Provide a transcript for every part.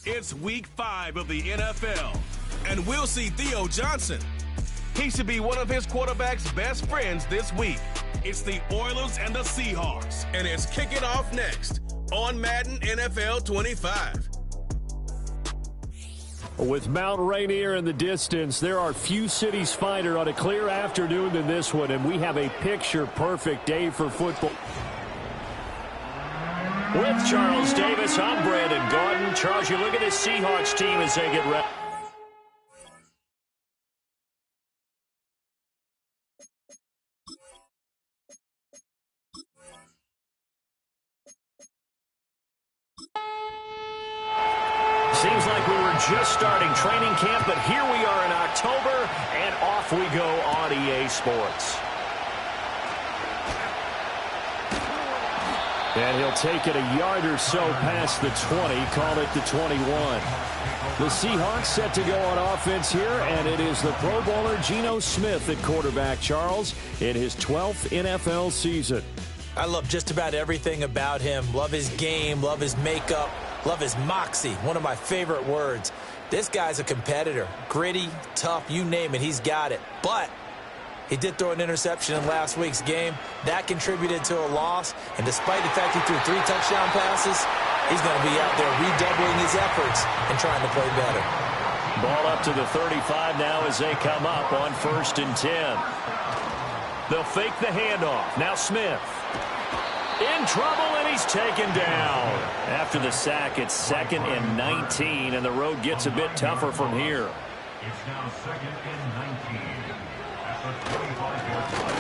It's week 5 of the NFL, and we'll see Theo Johnson. He should be one of his quarterback's best friends this week. It's the Oilers and the Seahawks, and it's kicking off next on Madden NFL 25. With Mount Rainier in the distance, there are few cities finer on a clear afternoon than this one, and we have a picture-perfect day for football. With Charles Davis, I'm Brandon Gaudin. Charles, you look at this Seahawks team as they get ready. Seems like we were just starting training camp, but here we are in October, and off we go on EA Sports. And he'll take it a yard or so past the 20, call it the 21. The Seahawks set to go on offense here, and it is the Pro Bowler Geno Smith at quarterback, Charles, in his 12th NFL season. I love just about everything about him. Love his game, love his makeup, love his moxie, one of my favorite words. This guy's a competitor. Gritty, tough, you name it, he's got it. But he did throw an interception in last week's game. That contributed to a loss. And despite the fact he threw 3 touchdown passes, he's going to be out there redoubling his efforts and trying to play better. Ball up to the 35 now as they come up on 1st and 10. They'll fake the handoff. Now Smith. In trouble, and he's taken down. After the sack, it's 2nd and 19, and the road gets a bit tougher from here. It's now 2nd and 19.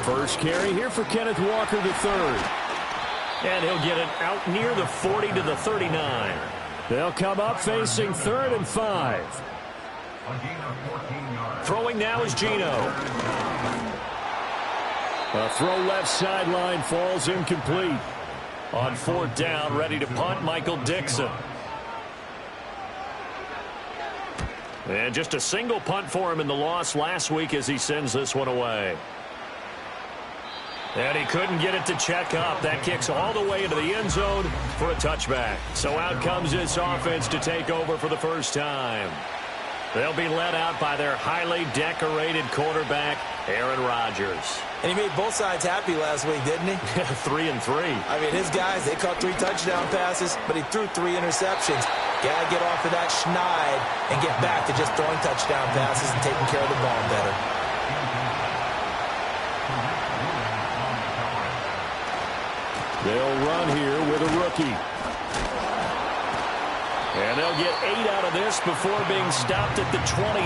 First carry here for Kenneth Walker III. And he'll get it out near the 40 to the 39. They'll come up facing 3rd and 5. Throwing now is Geno. A throw left sideline falls incomplete. On 4th down, ready to punt, Michael Dixon. And just a single punt for him in the loss last week as he sends this one away. And he couldn't get it to check up. That kicks all the way into the end zone for a touchback. So out comes this offense to take over for the first time. They'll be led out by their highly decorated quarterback, Aaron Rodgers. And he made both sides happy last week, didn't he? 3 and 3. I mean, his guys, they caught 3 touchdown passes, but he threw 3 interceptions. Got to get off of that schneid and get back to just throwing touchdown passes and taking care of the ball better. They'll run here with a rookie. And they'll get 8 out of this before being stopped at the 28.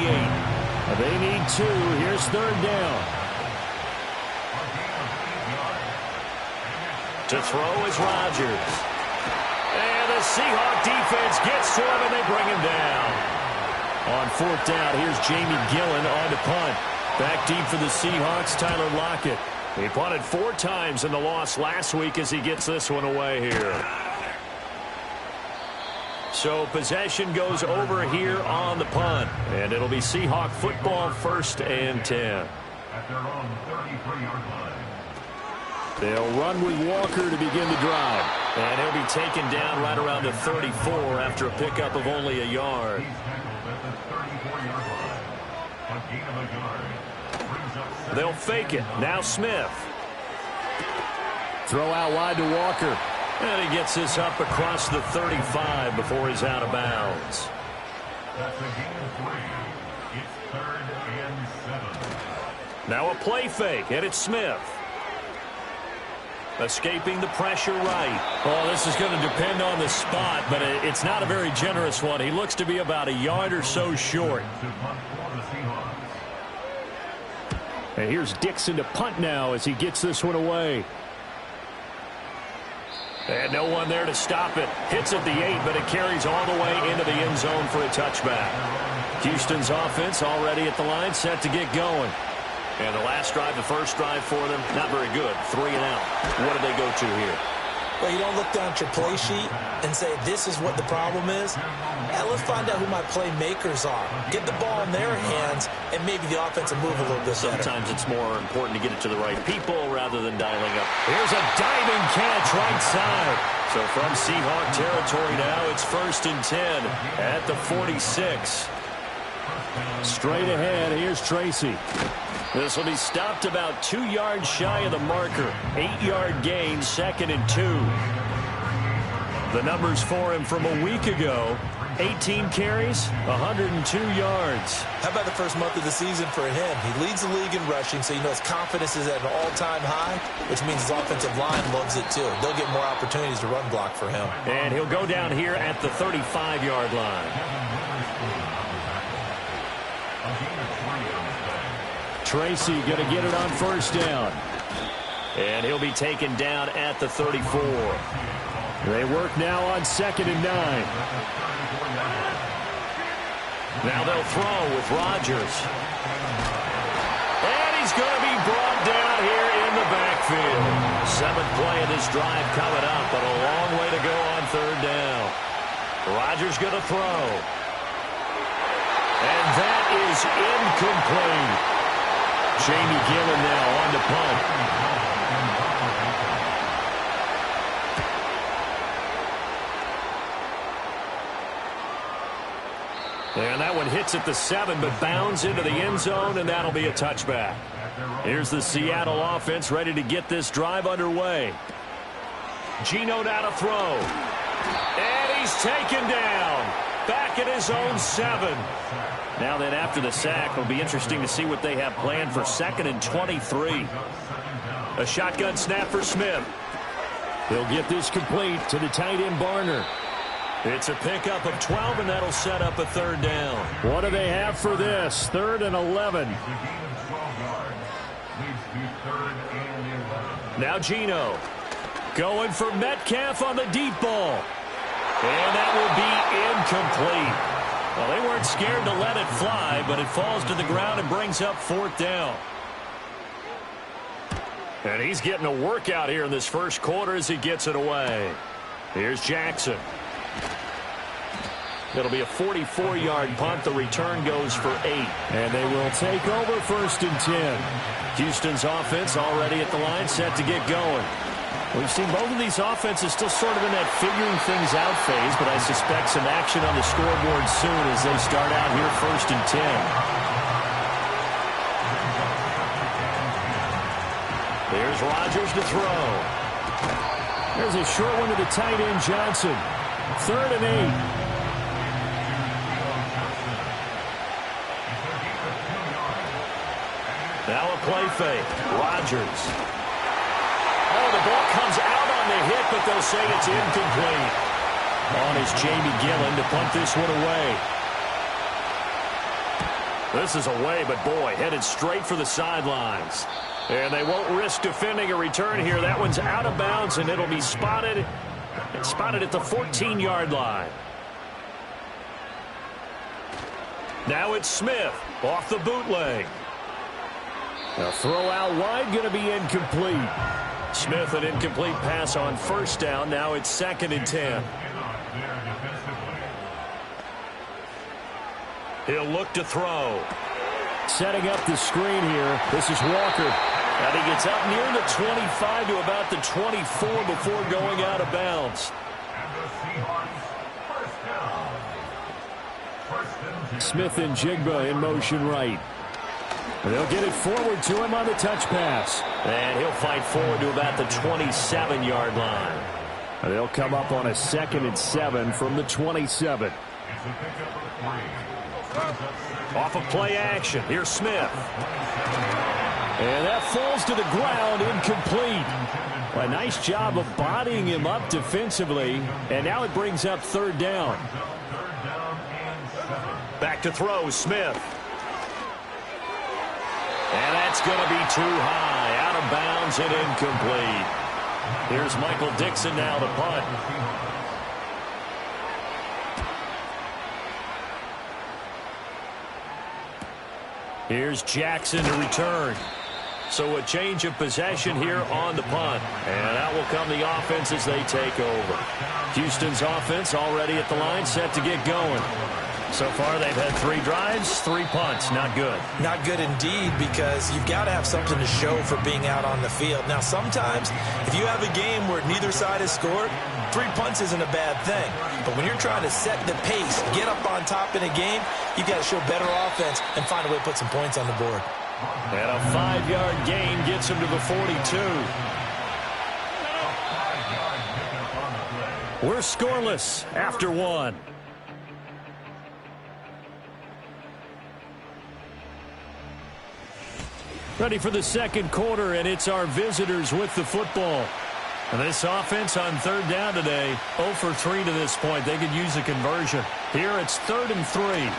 They need 2. Here's 3rd down. To throw is Rodgers. And the Seahawk defense gets to him, and they bring him down. On 4th down, here's Jamie Gillen on to punt. Back deep for the Seahawks, Tyler Lockett. He punted 4 times in the loss last week as he gets this one away here. So possession goes over here on the punt. And it'll be Seahawk football, 1st and 10. At their own 33-yard line. They'll run with Walker to begin the drive. And he'll be taken down right around the 34 after a pickup of only a yard. He's tackled at the 34-yard line. A gain of a yard. Brings up They'll fake it. Now Smith. Throw out wide to Walker. And he gets this up across the 35 before he's out of bounds. That's a gain of 3. It's 3rd and 7. Now a play fake, and it's Smith. Escaping the pressure right. Oh, this is going to depend on the spot, but it's not a very generous one. He looks to be about a yard or so short. And here's Dixon to punt now as he gets this one away. And no one there to stop it. Hits at the 8, but it carries all the way into the end zone for a touchback. Houston's offense already at the line, set to get going. And the last drive, the first drive for them, not very good. 3 and out. What do they go to here? Well, you don't look down at your play sheet and say, this is what the problem is. Yeah, let's find out who my playmakers are. Get the ball in their hands, and maybe the offense will move a little bit better. Sometimes it's more important to get it to the right people rather than dialing up. Here's a diving catch right side. So from Seahawk territory now, it's 1st and 10 at the 46. Straight ahead, here's Tracy. This will be stopped about 2 yards shy of the marker. 8-yard gain, 2nd and 2. The numbers for him from a week ago: 18 carries, 102 yards. How about the first month of the season for him? He leads the league in rushing, so you know his confidence is at an all-time high, which means his offensive line loves it too. They'll get more opportunities to run block for him. And he'll go down here at the 35-yard line. Tracy going to get it on 1st down. And he'll be taken down at the 34. They work now on 2nd and 9. Now they'll throw with Rodgers. And he's going to be brought down here in the backfield. 7th play of this drive coming up, but a long way to go on 3rd down. Rodgers going to throw. And that is incomplete. Jamie Gillen now on the punt. And that one hits at the 7, but bounds into the end zone, and that'll be a touchback. Here's the Seattle offense ready to get this drive underway. Geno now to throw. And he's taken down. Back at his own 7. Now then, after the sack, it'll be interesting to see what they have planned for 2nd and 23. A shotgun snap for Smith. He'll get this complete to the tight end Barner. It's a pickup of 12, and that'll set up a 3rd down. What do they have for this? 3rd and 11. Now Geno going for Metcalf on the deep ball. And that will be incomplete. Well, they weren't scared to let it fly, but it falls to the ground and brings up 4th down. And he's getting a workout here in this first quarter as he gets it away. Here's Jackson. It'll be a 44-yard punt. The return goes for 8. And they will take over 1st and 10. Houston's offense already at the line, set to get going. We've seen both of these offenses still sort of in that figuring things out phase, but I suspect some action on the scoreboard soon as they start out here 1st and 10. There's Rodgers to throw. There's a short one to the tight end Johnson. 3rd and 8. Now a play fake. Rodgers. Oh, the ball comes out on the hit, but they'll say it's incomplete. On is Jamie Gillen to punt this one away. This is away, but boy, headed straight for the sidelines. And they won't risk defending a return here. That one's out of bounds, and it'll be spotted at the 14-yard line. Now it's Smith off the bootleg. A throw out wide, going to be incomplete. Smith, an incomplete pass on 1st down. Now it's 2nd and 10. He'll look to throw. Setting up the screen here. This is Walker. And he gets up near the 25 to about the 24 before going out of bounds. Smith and Jigba in motion right. They'll get it forward to him on the touch pass. And he'll fight forward to about the 27-yard line. They'll come up on a 2nd and 7 from the 27. Off of play action. Here's Smith. And that falls to the ground, incomplete. A nice job of bodying him up defensively. And now it brings up 3rd down. Back to throw, Smith. And that's going to be too high, out of bounds and incomplete. Here's Michael Dixon now to punt. Here's Jackson to return. So a change of possession here on the punt. And out will come the offense as they take over. Houston's offense already at the line, set to get going. So far, they've had 3 drives, 3 punts. Not good. Not good indeed, because you've got to have something to show for being out on the field. Now, sometimes, if you have a game where neither side has scored, 3 punts isn't a bad thing. But when you're trying to set the pace, get up on top in a game, you've got to show better offense and find a way to put some points on the board. And a 5-yard gain gets him to the 42. We're scoreless after 1. Ready for the second quarter, and it's our visitors with the football. And this offense on 3rd down today, 0 for 3 to this point. They could use a conversion. Here it's 3rd and 3.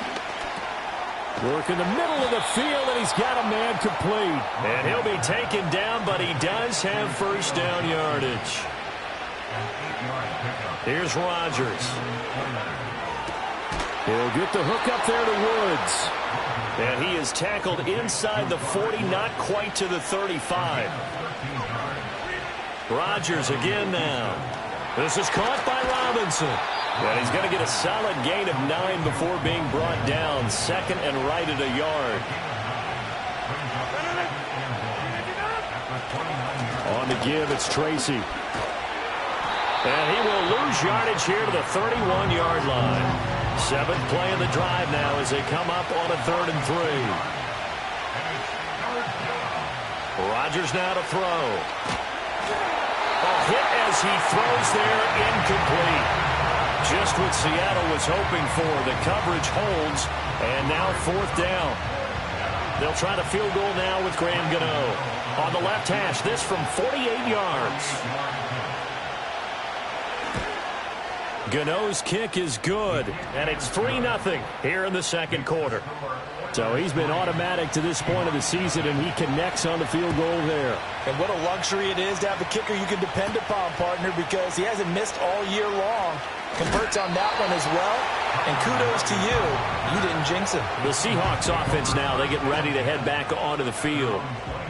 Work in the middle of the field, and he's got a man complete. And he'll be taken down, but he does have first down yardage. Here's Rodgers. He'll get the hook up there to Woods. And he is tackled inside the 40, not quite to the 35. Rodgers again now. This is caught by Robinson. And he's going to get a solid gain of 9 before being brought down. 2nd and right at a yard. On the give, it's Tracy. And he will lose yardage here to the 31-yard line. 7th play of the drive now as they come up on a 3rd and 3. Rodgers now to throw. A hit as he throws there, incomplete. Just what Seattle was hoping for. The coverage holds, and now 4th down. They'll try to field goal now with Graham Gano. On the left hash, this from 48 yards. Gano's kick is good, and it's 3-0 here in the second quarter. So he's been automatic to this point of the season, and he connects on the field goal there. And what a luxury it is to have a kicker you can depend upon, partner, because he hasn't missed all year long. Converts on that one as well, and kudos to you. You didn't jinx him. The Seahawks offense now, they get ready to head back onto the field.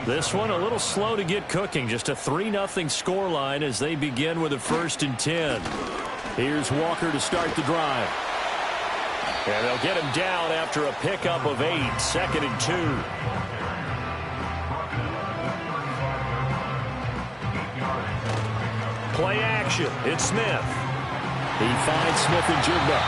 This one a little slow to get cooking, just a 3-0 scoreline as they begin with a 1st and 10. Here's Walker to start the drive. And they'll get him down after a pickup of 8, 2nd and 2. Play action. It's Smith. He finds Smith-Njigba.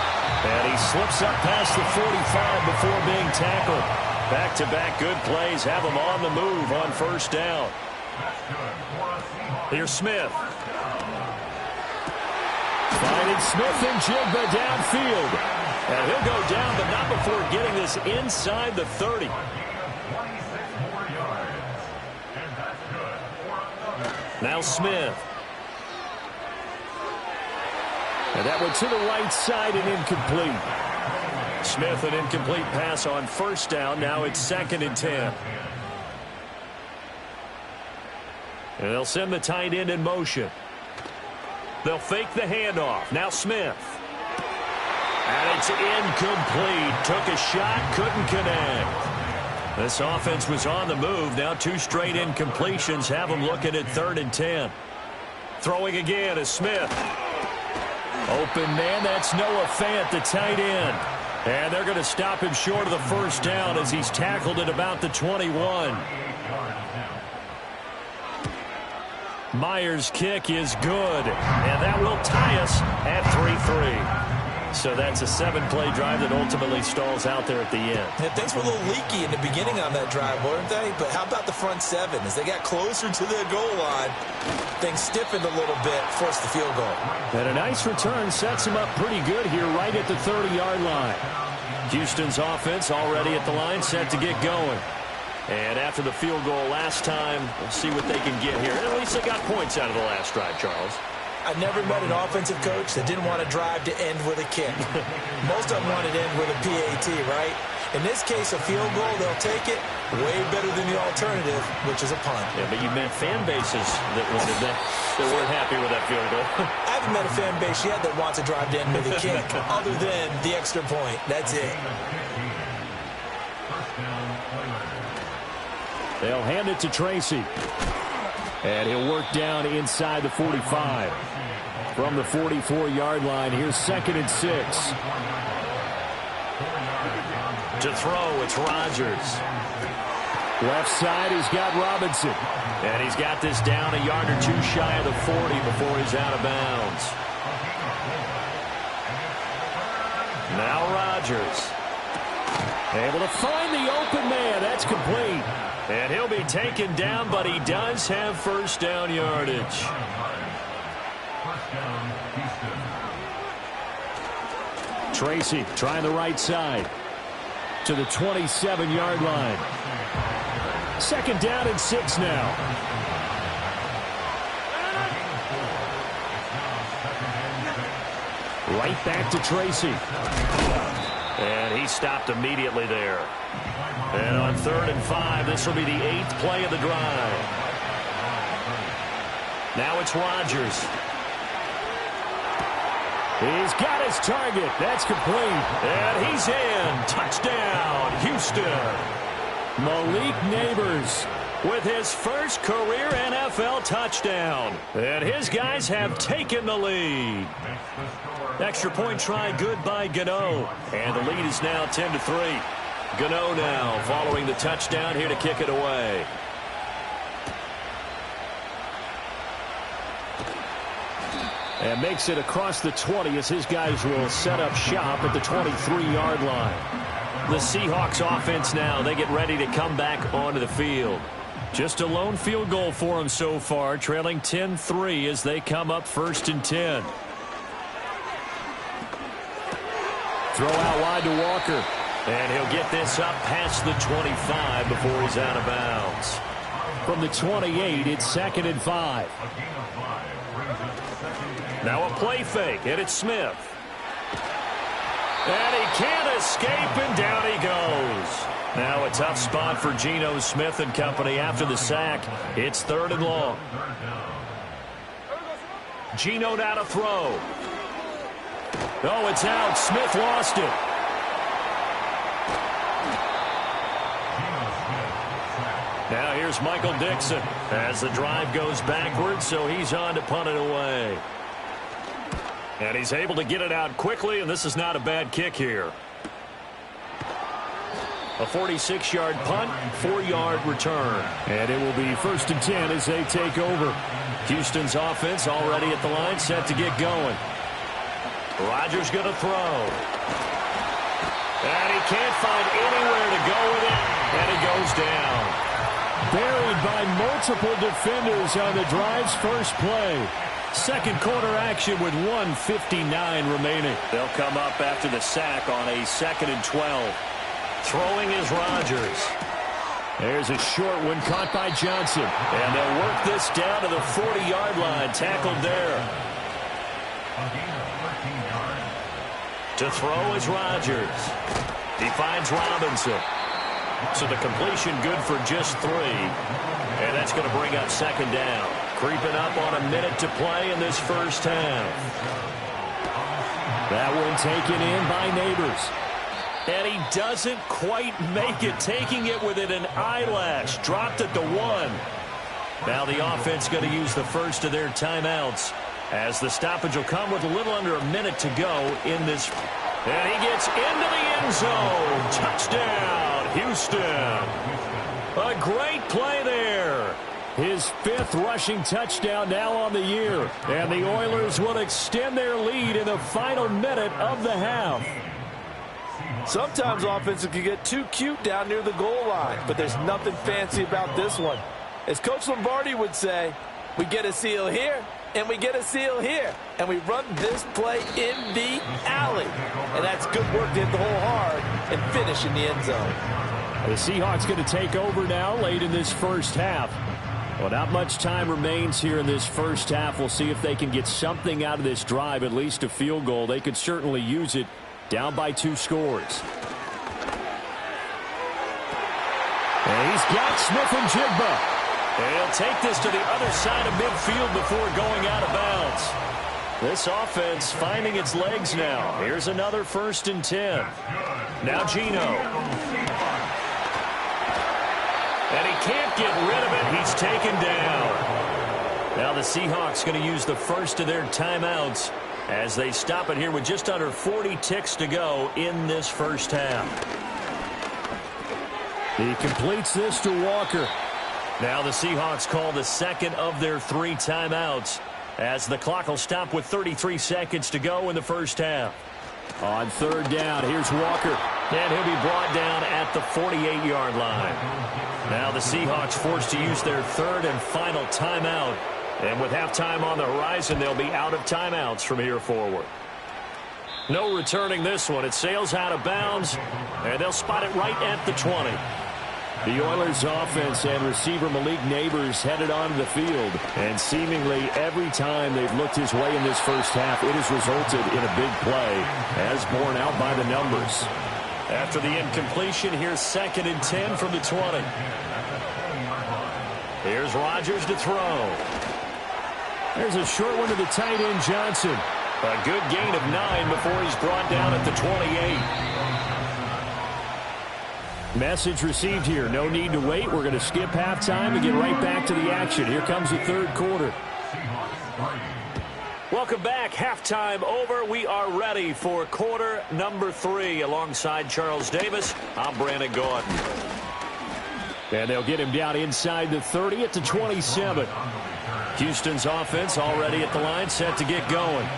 And he slips up past the 45 before being tackled. Back-to-back good plays have him on the move on 1st down. Here's Smith. Finding Smith-Njigba downfield. And he'll go down, but not before getting this inside the 30. Now Smith. And that one to the right side and incomplete. Smith, an incomplete pass on 1st down. Now it's 2nd and 10. And they'll send the tight end in motion. They'll fake the handoff. Now Smith. And it's incomplete. Took a shot, couldn't connect. This offense was on the move. Now 2 straight incompletions have them looking at 3rd and 10. Throwing again is Smith. Open man, that's Noah Fant, the tight end. And they're going to stop him short of the 1st down as he's tackled at about the 21. Myers' kick is good. And that will tie us at 3-3. So that's a 7-play drive that ultimately stalls out there at the end. Yeah, things were a little leaky in the beginning on that drive, weren't they? But how about the front 7? As they got closer to the goal line, things stiffened a little bit, forced the field goal. And a nice return sets them up pretty good here right at the 30-yard line. Houston's offense already at the line, set to get going. And after the field goal last time, we'll see what they can get here. At least they got points out of the last drive, Charles. I never met an offensive coach that didn't want to drive to end with a kick. Most of them wanted to end with a PAT, right? In this case, a field goal, they'll take it way better than the alternative, which is a punt. Yeah, but you met fan bases that weren't happy with that field goal. I haven't met a fan base yet that wants to drive to end with a kick, other than the extra point. That's it. They'll hand it to Tracy. And he'll work down inside the 45. From the 44-yard line, here's 2nd and 6. To throw, it's Rodgers. Left side, he's got Robinson. And he's got this down a yard or two shy of the 40 before he's out of bounds. Now Rodgers. Able to find the open man. That's complete. And he'll be taken down, but he does have first down yardage. Tracy trying the right side to the 27-yard line. 2nd down and 6 now. Right back to Tracy. And he stopped immediately there. And on 3rd and 5, this will be the 8th play of the drive. Now it's Rodgers. He's got his target. That's complete. And he's in. Touchdown, Houston. Malik Nabers with his first career NFL touchdown. And his guys have taken the lead. Extra point try good by Gano. And the lead is now 10-3. Gano now following the touchdown here to kick it away. And makes it across the 20 as his guys will set up shop at the 23-yard line. The Seahawks offense now, they get ready to come back onto the field. Just a lone field goal for them so far, trailing 10-3 as they come up 1st and 10. Throw out wide to Walker. And he'll get this up past the 25 before he's out of bounds. From the 28, it's 2nd and 5. Now a play fake, and it's Smith. And he can't escape, and down he goes. Now a tough spot for Geno Smith and company after the sack. It's 3rd and long. Geno now to throw. Oh, it's out. Smith lost it. Now here's Michael Dixon as the drive goes backwards, so he's on to punt it away. And he's able to get it out quickly, and this is not a bad kick here. A 46-yard punt, 4-yard return. And it will be 1st and 10 as they take over. Houston's offense already at the line, set to get going. Rodgers going to throw. And he can't find anywhere to go with it, and it goes down. Buried by multiple defenders on the drive's first play. Second quarter action with 1:59 remaining. They'll come up after the sack on a 2nd and 12. Throwing is Rodgers. There's a short one caught by Johnson. And they'll work this down to the 40-yard line. Tackled there. To throw is Rodgers. He finds Robinson. So the completion good for just 3. And that's going to bring up 2nd down. Creeping up on a minute to play in this first half. That one taken in by Nabers. And he doesn't quite make it, taking it within an eyelash. Dropped at the 1. Now the offense going to use the first of their timeouts as the stoppage will come with a little under a minute to go in this. And he gets into the end zone. Touchdown, Houston. A great play there. His 5th rushing touchdown now on the year. And the Oilers will extend their lead in the final minute of the half. Sometimes offenses can get too cute down near the goal line, but there's nothing fancy about this one. As Coach Lombardi would say, we get a seal here, and we get a seal here, and we run this play in the alley. And that's good work to hit the hole hard and finish in the end zone. The Seahawks going to take over now late in this first half. Well, not much time remains here in this first half. We'll see if they can get something out of this drive, at least a field goal. They could certainly use it. Down by 2 scores. And he's got Smith and Jigba. And he'll take this to the other side of midfield before going out of bounds. This offense finding its legs now. Here's another 1st and 10. Now Geno. And he can't get rid of it. He's taken down. Now the Seahawks going to use the first of their timeouts as they stop it here with just under 40 ticks to go in this first half. He completes this to Walker. Now the Seahawks call the second of their 3 timeouts as the clock will stop with 33 seconds to go in the first half. On third down, here's Walker. And he'll be brought down at the 48-yard line. Now the Seahawks forced to use their third and final timeout. And with halftime on the horizon, they'll be out of timeouts from here forward. No returning this one. It sails out of bounds, and they'll spot it right at the 20. The Oilers offense and receiver Malik Nabers headed onto the field. And seemingly every time they've looked his way in this first half, it has resulted in a big play, as borne out by the numbers. After the incompletion, here's 2nd and 10 from the 20. Here's Rodgers to throw. There's a short one to the tight end, Johnson. A good gain of 9 before he's brought down at the 28. Message received here. No need to wait. We're going to skip halftime and get right back to the action. Here comes the third quarter. Welcome back. Halftime over. We are ready for quarter number 3. Alongside Charles Davis, I'm Brandon Gaudin. And they'll get him down inside the 30 at the 27. Houston's offense already at the line, set to get going.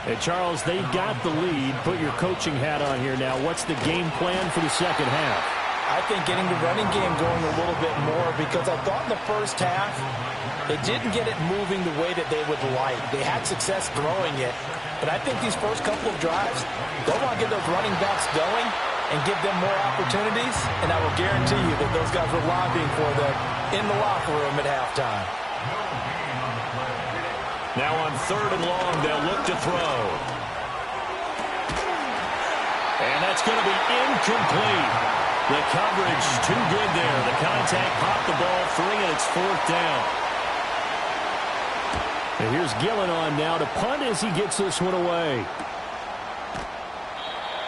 And Charles, they got the lead. Put your coaching hat on here now. What's the game plan for the second half? I think getting the running game going a little bit more, because I thought in the first half they didn't get it moving the way that they would like. They had success throwing it, but I think these first couple of drives, they'll want to get those running backs going and give them more opportunities, and I will guarantee you that those guys were lobbying for them in the locker room at halftime. Now on 3rd and long, they'll look to throw. And that's going to be incomplete. The coverage too good there. The contact popped the ball free, and it's 4th down. And here's Gillen on now to punt as he gets this one away.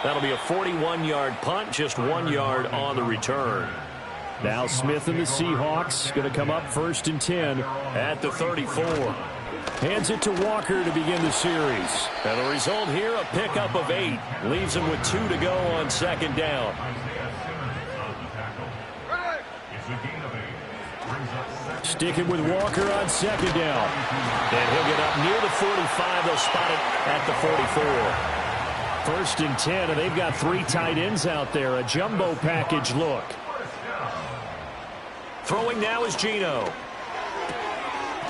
That'll be a 41-yard punt, just 1 yard on the return. Now Smith and the Seahawks going to come up 1st and 10 at the 34. Hands it to Walker to begin the series. And the result here, a pickup of 8. Leaves him with 2 to go on 2nd down. Sticking with Walker on 2nd down. And he'll get up near the 45. They'll spot it at the 44. 1st and 10, and they've got 3 tight ends out there. A jumbo package look. Throwing now is Geno.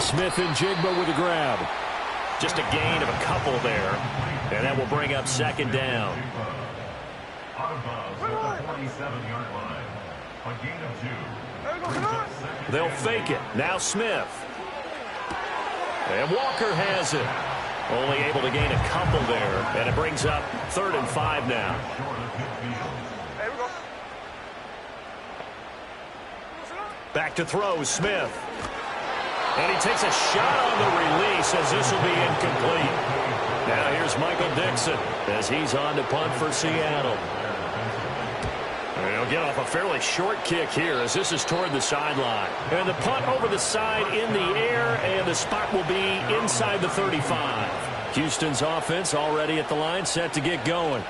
Smith and Jigba with a grab. Just a gain of a couple there. And that will bring up 2nd down. Out of bounds at the 47-yard line. A gain of 2. They'll fake it. Now Smith. And Walker has it. Only able to gain a couple there. And it brings up 3rd and 5 now. Back to throw, Smith. And he takes a shot on the release as this will be incomplete. Now here's Michael Dixon as he's on to punt for Seattle. And he'll get off a fairly short kick here as this is toward the sideline. And the punt over the side in the air, and the spot will be inside the 35. Houston's offense already at the line, set to get going.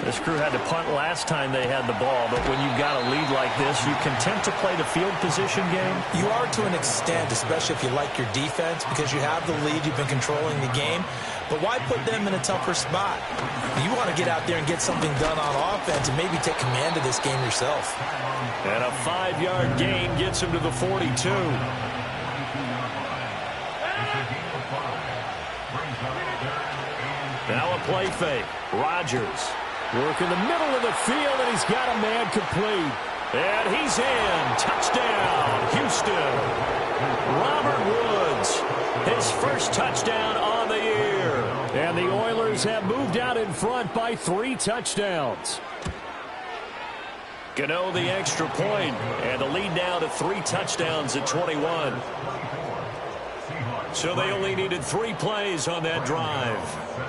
This crew had to punt last time they had the ball, but when you've got a lead like this, you content to play the field position game? You are to an extent, especially if you like your defense, because you have the lead, you've been controlling the game. But why put them in a tougher spot? You want to get out there and get something done on offense and maybe take command of this game yourself. And a 5-yard gain gets him to the 42. Now a play fake. Rodgers. Working the middle of the field, and he's got a man complete. And he's in. Touchdown, Houston. Robert Woods, his first touchdown on the year. And the Oilers have moved out in front by 3 touchdowns. Gano the extra point, and the lead now to 3 touchdowns at 21. So they only needed 3 plays on that drive.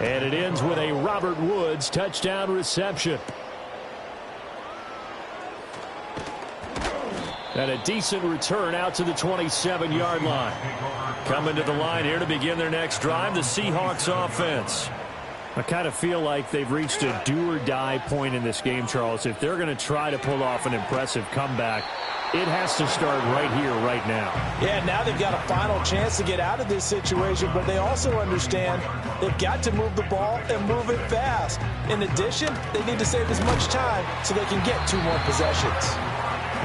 And it ends with a Robert Woods touchdown reception. And a decent return out to the 27-yard line. Coming to the line here to begin their next drive, the Seahawks offense. I kind of feel like they've reached a do-or-die point in this game, Charles. If they're going to try to pull off an impressive comeback, it has to start right here, right now. Yeah, now they've got a final chance to get out of this situation, but they also understand they've got to move the ball and move it fast. In addition, they need to save as much time so they can get 2 more possessions.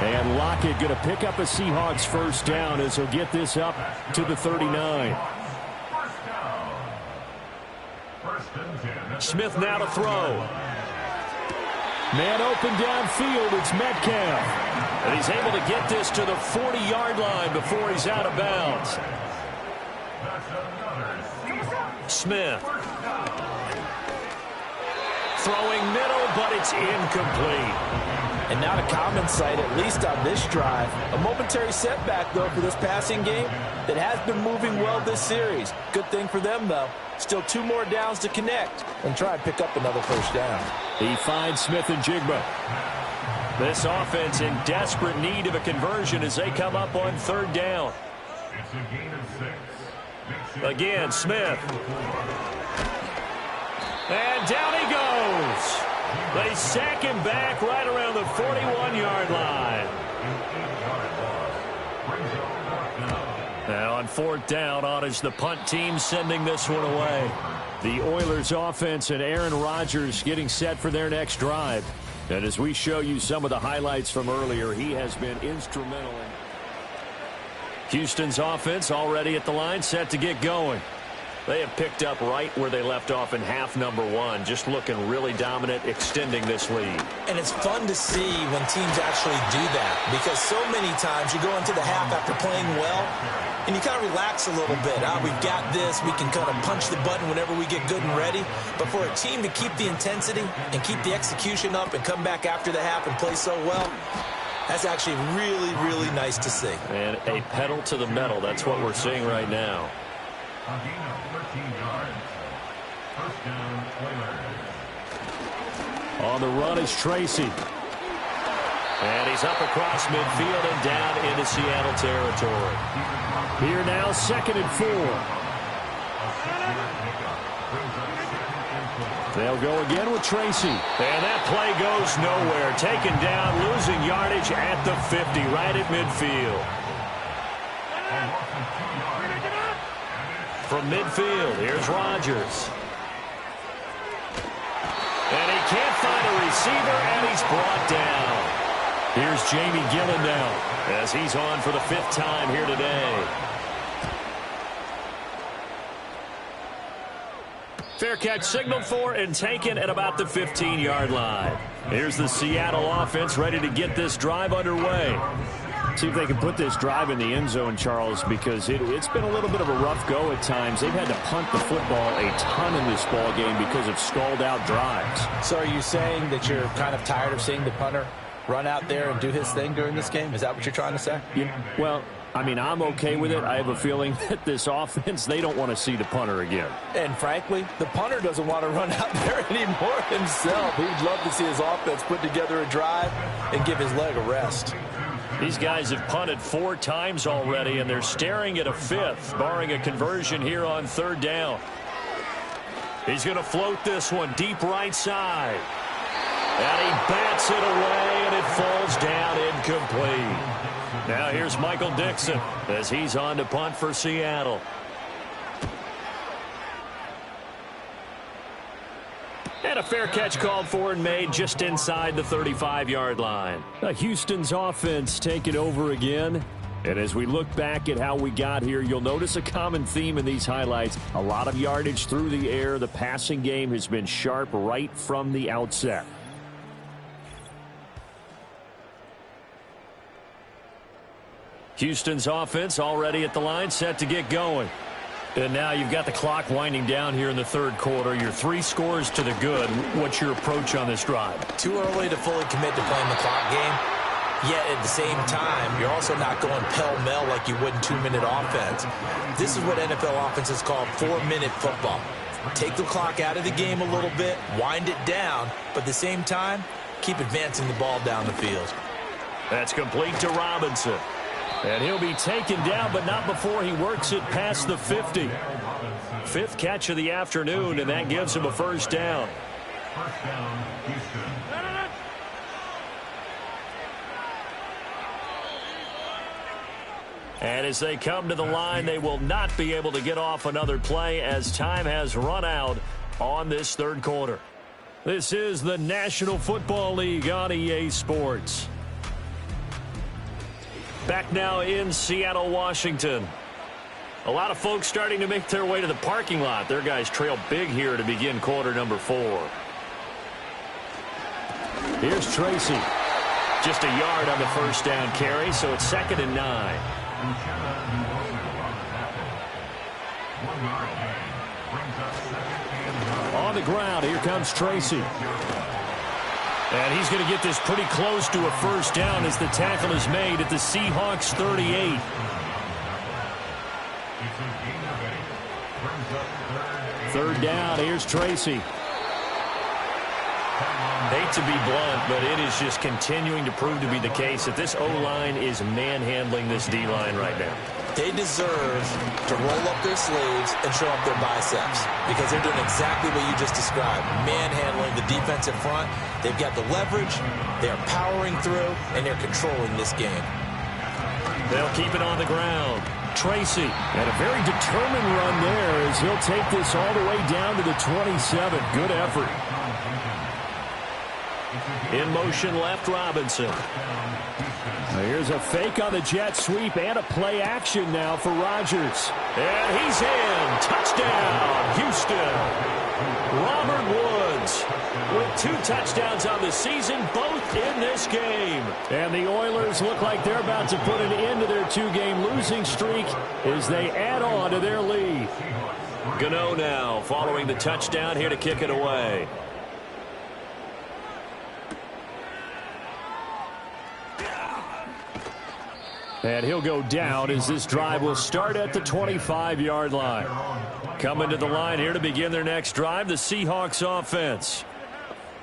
And Lockett going to pick up a Seahawks first down as he'll get this up to the 39. Smith now to throw. Man open downfield, it's Metcalf. And he's able to get this to the 40-yard line before he's out of bounds. Smith. Throwing middle, but it's incomplete. And not a common sight, at least on this drive. A momentary setback, though, for this passing game that has been moving well this series. Good thing for them, though. Still 2 more downs to connect and try and pick up another first down. He finds Smith and Jigba. This offense in desperate need of a conversion as they come up on 3rd down. It's a gain of 6. Again, Smith. And down he goes. They sack him back right around the 41-yard line. Now on 4th down, on is the punt team sending this one away. The Oilers offense and Aaron Rodgers getting set for their next drive. And as we show you some of the highlights from earlier, he has been instrumental in Houston's offense already at the line, set to get going. They have picked up right where they left off in half number 1, just looking really dominant, extending this lead. And it's fun to see when teams actually do that, because so many times you go into the half after playing well, and you kind of relax a little bit. We've got this. We can kind of punch the button whenever we get good and ready. But for a team to keep the intensity and keep the execution up and come back after the half and play so well, that's actually really, really nice to see. And a pedal to the metal. That's what we're seeing right now. A gain of 13 yards. First down, Oilers. On the run is Tracy. And he's up across midfield and down into Seattle territory. Here now, 2nd and 4. They'll go again with Tracy. And that play goes nowhere. Taken down, losing yardage at the 50, right at midfield. From midfield, here's Rodgers. And he can't find a receiver, and he's brought down. Here's Jamie Gillen now, as he's on for the 5th time here today. Fair catch signaled for and taken at about the 15-yard line. Here's the Seattle offense ready to get this drive underway. See if they can put this drive in the end zone, Charles, because it's been a little bit of a rough go at times. They've had to punt the football a ton in this ball game because of stalled-out drives. So are you saying that you're kind of tired of seeing the punter run out there and do his thing during this game? Is that what you're trying to say? Yeah, well, I mean, I'm okay with it. I have a feeling that this offense, they don't want to see the punter again. And frankly, the punter doesn't want to run out there anymore himself. He'd love to see his offense put together a drive and give his leg a rest. These guys have punted 4 times already, and they're staring at a 5th, barring a conversion here on 3rd down. He's going to float this one deep right side. And he bats it away, and it falls down incomplete. Now here's Michael Dixon as he's on to punt for Seattle. And a fair catch called for and made just inside the 35-yard line. Houston's offense taking over again. And as we look back at how we got here, you'll notice a common theme in these highlights. A lot of yardage through the air. The passing game has been sharp right from the outset. Houston's offense already at the line, set to get going. And now you've got the clock winding down here in the 3rd quarter. You're 3 scores to the good. What's your approach on this drive? Too early to fully commit to playing the clock game. Yet at the same time, you're also not going pell-mell like you would in 2-minute offense. This is what NFL offenses call 4-minute football. Take the clock out of the game a little bit, wind it down, but at the same time, keep advancing the ball down the field. That's complete to Robinson. And he'll be taken down, but not before he works it past the 50. Fifth catch of the afternoon, and that gives him a first down. First down, Houston. And as they come to the line, they will not be able to get off another play as time has run out on this third quarter. This is the National Football League on EA Sports. Back now in Seattle, Washington. A lot of folks starting to make their way to the parking lot. Their guys trail big here to begin quarter number 4. Here's Tracy. Just a yard on the first down carry, so it's 2nd and 9. On the ground, here comes Tracy. And he's going to get this pretty close to a first down as the tackle is made at the Seahawks 38. Third down, here's Tracy. Hate to be blunt, but it is just continuing to prove to be the case that this O-line is manhandling this D-line right now. They deserve to roll up their sleeves and show up their biceps because they're doing exactly what you just described, manhandling the defensive front. They've got the leverage, they're powering through, and they're controlling this game. They'll keep it on the ground. Tracy, and a very determined run there as he'll take this all the way down to the 27. Good effort. In motion left, Robinson. Here's a fake on the jet sweep and a play action now for Rodgers. And he's in. Touchdown, Houston. Robert Woods with 2 touchdowns on the season, both in this game. And the Oilers look like they're about to put an end to their 2-game losing streak as they add on to their lead. Gano now following the touchdown here to kick it away. And he'll go down as this drive will start at the 25-yard line. Coming to the line here to begin their next drive, the Seahawks offense.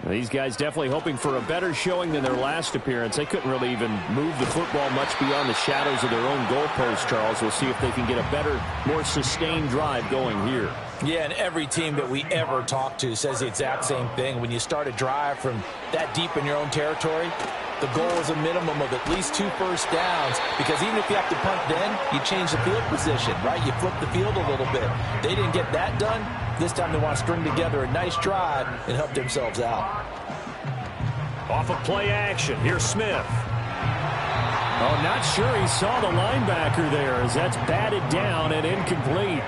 These guys definitely hoping for a better showing than their last appearance. They couldn't really even move the football much beyond the shadows of their own goalpost, Charles. We'll see if they can get a better, more sustained drive going here. Yeah, and every team that we ever talk to says the exact same thing. When you start a drive from that deep in your own territory, the goal is a minimum of at least 2 first downs, because even if you have to punt then, you change the field position, right? You flip the field a little bit. They didn't get that done. This time they want to string together a nice drive and help themselves out. Off of play action, here's Smith. Oh, not sure he saw the linebacker there as that's batted down and incomplete.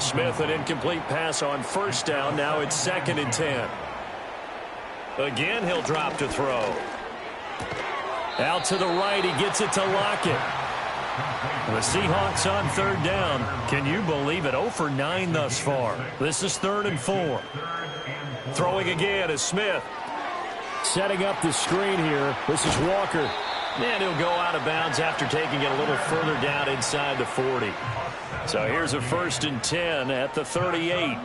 Smith, an incomplete pass on first down. Now it's 2nd and 10. Again, he'll drop to throw. Out to the right, he gets it to Lockett. The Seahawks on 3rd down. Can you believe it? 0 for 9 thus far. This is 3rd and 4. Throwing again is Smith. Setting up the screen here. This is Walker. And he'll go out of bounds after taking it a little further down inside the 40. So here's a 1st and 10 at the 38.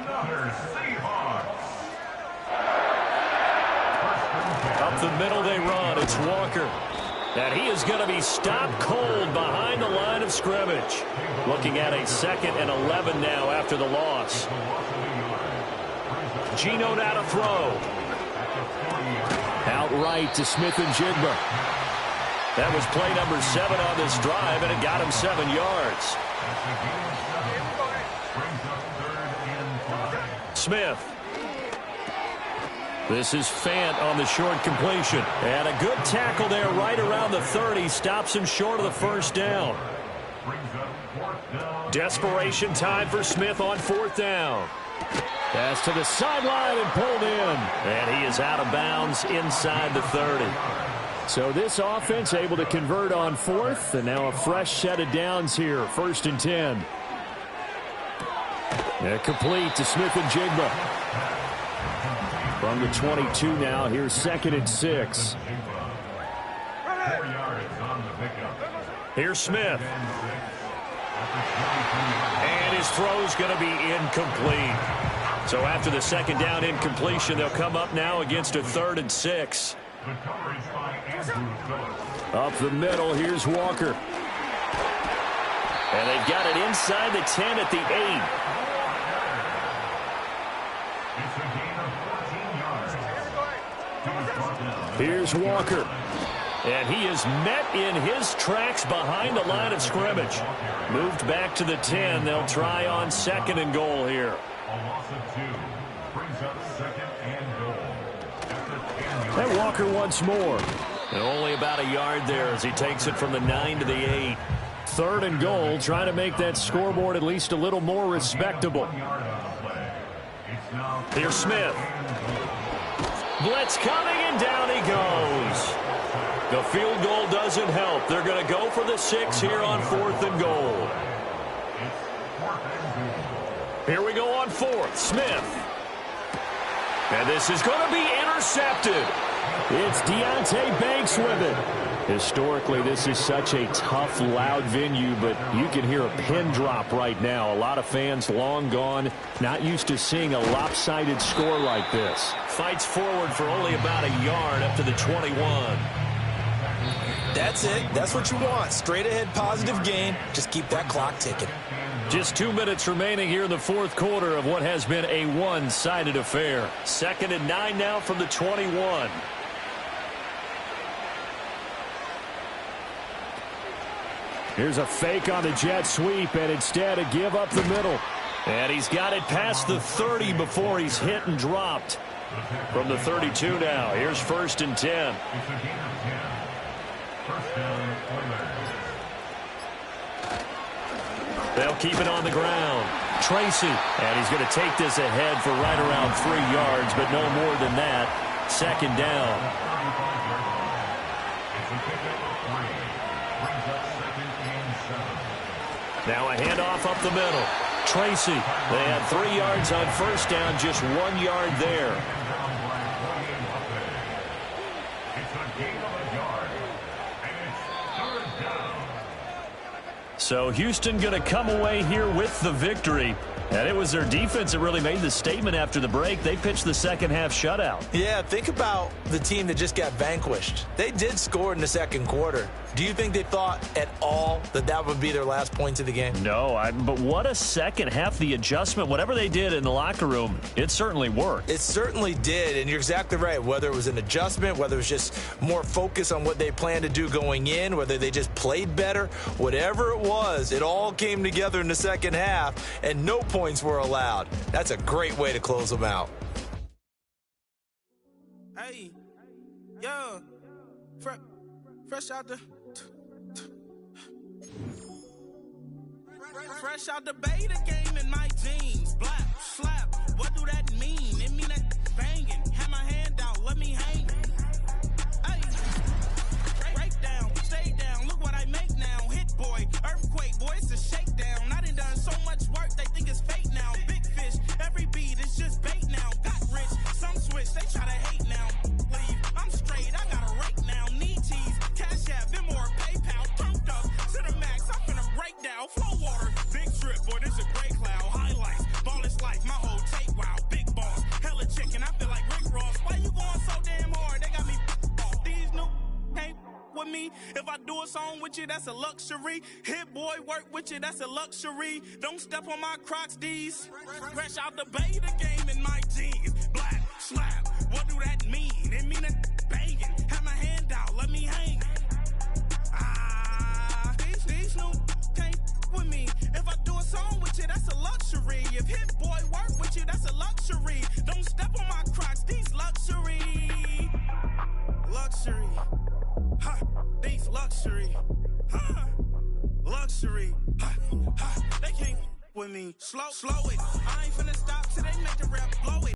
Up the middle they run. It's Walker. And he is going to be stopped cold behind the line of scrimmage. Looking at a 2nd and 11 now after the loss. Geno now to throw. Outright to Smith and Jigba. That was play number 7 on this drive, and it got him 7 yards. Smith. This is Fant on the short completion. And a good tackle there right around the 30. Stops him short of the first down. Desperation time for Smith on 4th down. Pass to the sideline and pulled in. And he is out of bounds inside the 30. So this offense able to convert on 4th. And now a fresh set of downs here. 1st and 10. And complete to Smith and Jigba. From the 22 now, here's 2nd and 6. Here's Smith. And his throw's going to be incomplete. So after the 2nd down incompletion, they'll come up now against a 3rd and 6. The coverage by Andrew Phillips. Up the middle, here's Walker. And they've got it inside the 10 at the 8. It's a gain of 14 yards. Here's Walker. And he is met in his tracks behind the line of scrimmage. Moved back to the 10. They'll try on 2nd and goal here. A loss of 2 brings up 2nd and goal. And Walker once more. And only about a yard there as he takes it from the 9 to the 8. 3rd and goal, trying to make that scoreboard at least a little more respectable. Here's Smith. Blitz coming, and down he goes. The field goal doesn't help. They're going to go for the 6 here on 4th and goal. Here we go on 4th. Smith. And this is going to be intercepted. It's Deonte Banks with it. Historically, this is such a tough, loud venue, but you can hear a pin drop right now. A lot of fans long gone, not used to seeing a lopsided score like this. Fights forward for only about a yard up to the 21. That's it. That's what you want. Straight ahead positive gain. Just keep that clock ticking. Just 2 minutes remaining here in the 4th quarter of what has been a one-sided affair. 2nd and 9 now from the 21. Here's a fake on the jet sweep, and instead a give up the middle. And he's got it past the 30 before he's hit and dropped. From the 32 now, here's 1st and 10. They'll keep it on the ground. Tracy, and he's going to take this ahead for right around 3 yards, but no more than that. 2nd down. Now a handoff up the middle. Tracy, they had 3 yards on 1st down, just 1 yard there. So Houston going to come away here with the victory. And it was their defense that really made the statement after the break. They pitched the second half shutout. Yeah, think about the team that just got vanquished. They did score in the 2nd quarter. Do you think they thought at all that that would be their last points of the game? No, but what a second half. The adjustment, whatever they did in the locker room, it certainly worked. It certainly did, and you're exactly right. Whether it was an adjustment, whether it was just more focus on what they planned to do going in, whether they just played better, whatever it was, it all came together in the second half, and no points were allowed. That's a great way to close them out. Hey, yo, fresh out the... Fresh out the beta game in my jeans. Black, slap, what do that mean? It mean that banging. Have my hand out, let me hang. Hey, break down, stay down, look what I make now. Hit boy, earthquake, boy, it's a shakedown. I done so much work, they think it's fake now. Big fish, every beat is just bait now. Got rich, some switch, they try to hate now. Leave, I'm straight, I got a rake now. Need cheese, Cash App, Venmo or PayPal. Turned up to the max, I'm finna break down. Flow water, big trip, boy, this a gray cloud. Highlights, ball is life, my whole tape, wow. Big boss, hella chicken, I feel like Rick Ross. Why you going so damn hard? They got me off. These new ain't with me. If I do a song with you, that's a luxury. Hit boy, work with you, that's a luxury. Don't step on my Crocs, D's. Fresh out the beta game in my jeans. Black, slap, what do that mean? It mean that banging. Have my hand out, let me hang. These new can't with me. If I do a song with you, that's a luxury. If Hit Boy work with you, that's a luxury. Don't step on my Crocs, these luxury. Luxury. Ha, these luxury. Ha, luxury. Ha, ha, they can't with me. Slow it.